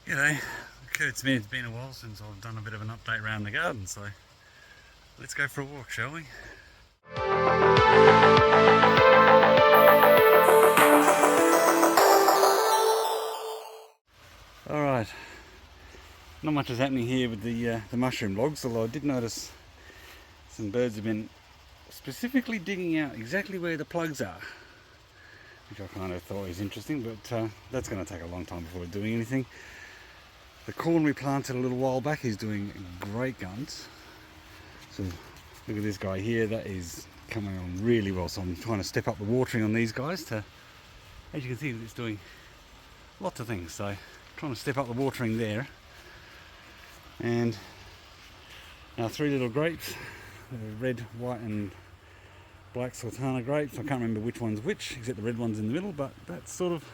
G'day, occurred to me it's been a while since I've done a bit of an update around the garden, so let's go for a walk, shall we? Alright, not much is happening here with the mushroom logs, although I did notice some birds have been specifically digging out exactly where the plugs are, which I kind of thought was interesting, but that's going to take a long time before we're doing anything. The corn we planted a little while back is doing great guns. So look at this guy here, that is coming on really well. So I'm trying to step up the watering on these guys to, as you can see, it's doing lots of things. So trying to step up the watering there. And our 3 little grapes, red, white and black sultana grapes. I can't remember which one's which, except the red one's in the middle, but that's sort of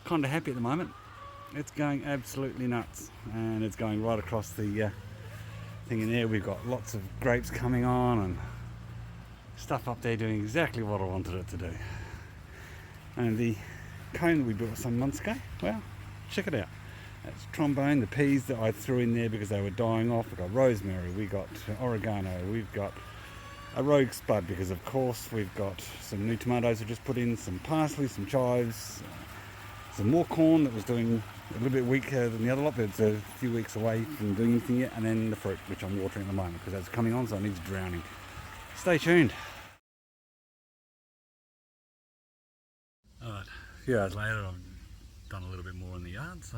kind of happy at the moment. It's going absolutely nuts, and it's going right across the thing in there. We've got lots of grapes coming on and stuff up there doing exactly what I wanted it to do. And the cone that we built some months ago, well, check it out. That's trombone, the peas that I threw in there because they were dying off. We've got rosemary, we got oregano, we've got a rogue spud because of course we've got some new tomatoes we just put in, some parsley, some chives, some more corn that was doing a little bit weaker than the other lot, but it's a few weeks away from doing anything yet, and then the fruit, which I'm watering at the moment because that's coming on, so it needs drowning. Stay tuned. Alright, a few hours later I've done a little bit more in the yard, so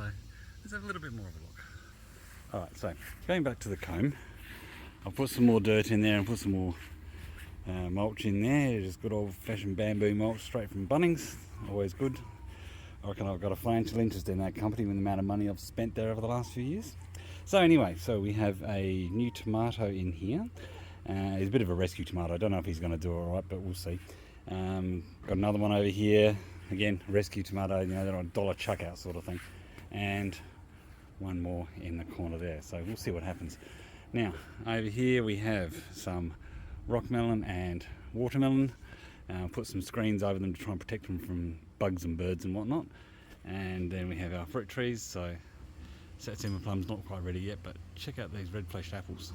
let's have a little bit more of a look. Alright, so going back to the comb, I'll put some more dirt in there and put some more mulch in there. Just good old fashioned bamboo mulch straight from Bunnings, always good. I reckon I've got a financial interest in that company with the amount of money I've spent there over the last few years. So anyway, so we have a new tomato in here. He's a bit of a rescue tomato. I don't know if he's going to do all right, but we'll see. Got another one over here. Again, rescue tomato, you know, they're on a dollar chuck out sort of thing. And one more in the corner there. So we'll see what happens. Now, over here we have some rock melon and watermelon. Put some screens over them to try and protect them from bugs and birds and whatnot. And then we have our fruit trees. So Satsuma plum's not quite ready yet, but check out these red fleshed apples.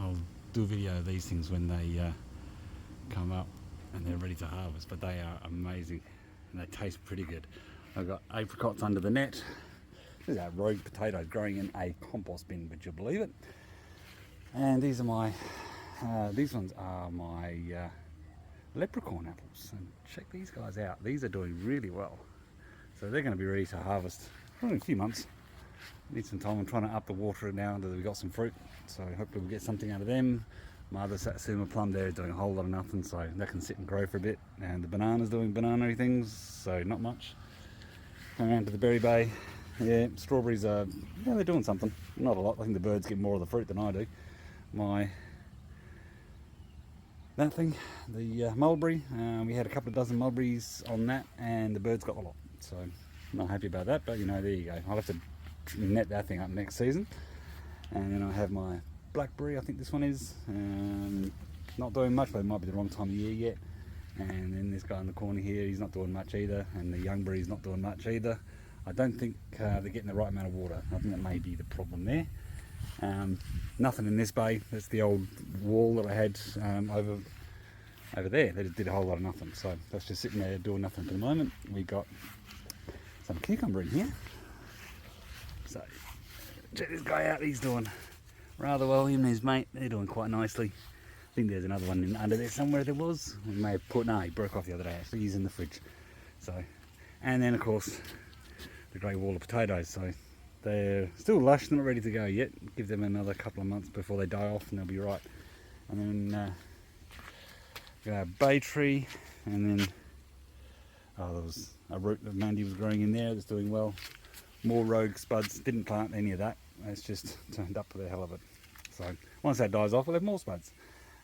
I'll do a video of these things when they come up and they're ready to harvest, but they are amazing and they taste pretty good. I've got apricots under the net. These are rogue potatoes growing in a compost bin, would you believe it? And these are my these ones are my leprechaun apples, and check these guys out. These are doing really well, so they're going to be ready to harvest in a few months. Need some time. I'm trying to up the water now that we've got some fruit, so hopefully we'll get something out of them. My other Satsuma plum there is doing a whole lot of nothing, so that can sit and grow for a bit. And the banana's doing banana-y things, so not much. Coming around to the berry bay, yeah, strawberries are, yeah, they're doing something. Not a lot. I think the birds get more of the fruit than I do. That thing, the mulberry, we had a couple of dozen mulberries on that, and the birds got a lot, so not happy about that, but you know, there you go. I'll have to net that thing up next season. And then I have my blackberry, I think this one is, not doing much, but it might be the wrong time of year yet. And then this guy in the corner here, he's not doing much either, and the youngberry's not doing much either. I don't think they're getting the right amount of water. I think that may be the problem there. Nothing in this bay. That's the old wall that I had over there. They just did a whole lot of nothing, so that's just sitting there doing nothing for the moment. We got some cucumber in here, so check this guy out. He's doing rather well. Him and his mate, they're doing quite nicely. I think there's another one under there somewhere. There was. We may have put, no, he broke off the other day actually. He's in the fridge. So, and then of course the grey wall of potatoes. So they're still lush, not ready to go yet. Give them another couple of months before they die off and they'll be right. And then we got a bay tree, and then there was a root that Mandy was growing in there that's doing well. More rogue spuds. Didn't plant any of that. It's just turned up for the hell of it. So once that dies off, we'll have more spuds.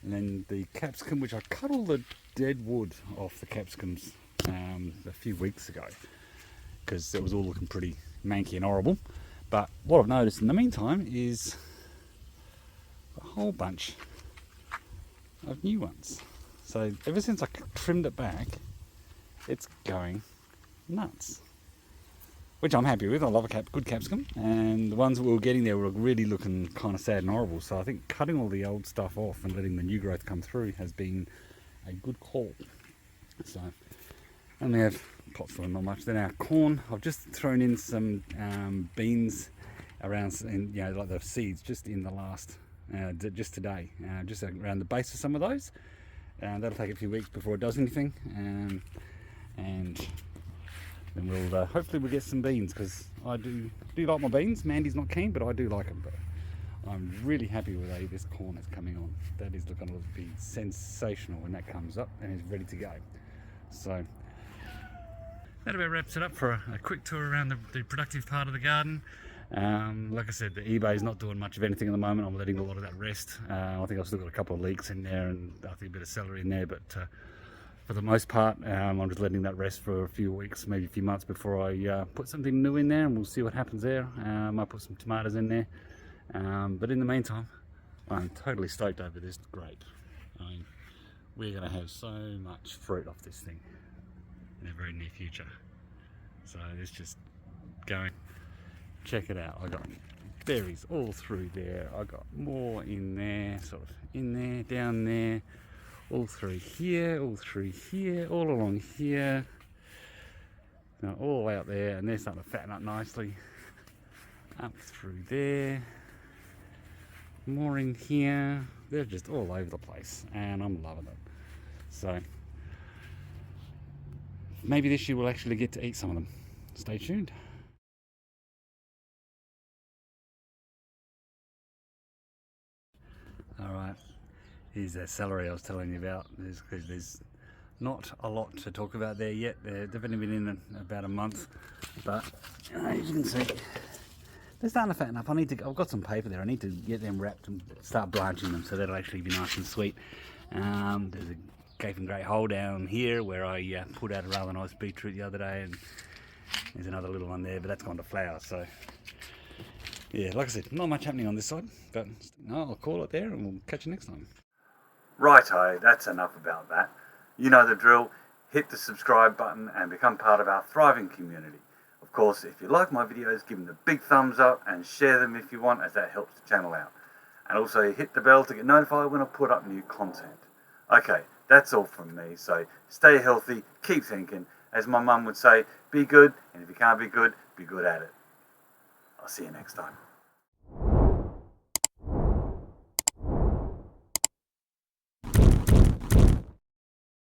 And then the capsicum, which I cut all the dead wood off the capsicums a few weeks ago because it was all looking pretty manky and horrible. But what I've noticed in the meantime is a whole bunch of new ones. So ever since I trimmed it back, it's going nuts. which I'm happy with. I love a good capsicum, and the ones that we were getting there were really looking kind of sad and horrible. So I think cutting all the old stuff off and letting the new growth come through has been a good call. So I only have pots full, not much. Then our corn, I've just thrown in some beans around, like the seeds, just in the last, just today, just around the base of some of those. That'll take a few weeks before it does anything, and then we'll hopefully we'll get some beans, because I do like my beans. Mandy's not keen, but I do like them. But I'm really happy with how this corn is coming on. That is looking to be sensational when that comes up and is ready to go. So that about wraps it up for a quick tour around the productive part of the garden. Like I said, the eBay is not doing much of anything at the moment. I'm letting a lot of that rest. I think I've still got a couple of leeks in there, and I think a bit of celery in there, but for the most part, I'm just letting that rest for a few weeks, maybe a few months, before I put something new in there, and we'll see what happens there. I might put some tomatoes in there, but in the meantime, I'm totally stoked over this grape. I mean, we're going to have so much fruit off this thing in the very near future. So it's just going. Check it out. I got berries all through there. I got more in there, sort of in there, down there, all through here, all along here. Now all out there, and they're starting to fatten up nicely. Up through there. More in here. They're just all over the place, and I'm loving it. So maybe this year we'll actually get to eat some of them. Stay tuned. Alright, here's that celery I was telling you about. There's not a lot to talk about there yet. They've only been in about a month, but as you can see, they're starting to fatten up. I've got some paper there. I need to get them wrapped and start blanching them, so that'll actually be nice and sweet. There's a gaping great hole down here where I put out a rather nice beetroot the other day, and there's another little one there, but that's gone to flower. So yeah, like I said, not much happening on this side, but I'll call it there, and we'll catch you next time. Righto, that's enough about that. You know the drill. Hit the subscribe button and become part of our thriving community. Of course, if you like my videos, give them the big thumbs up and share them if you want, as that helps the channel out. And also hit the bell to get notified when I put up new content. Okay, that's all from me, so stay healthy, keep thinking. As my mum would say, be good, and if you can't be good at it. I'll see you next time.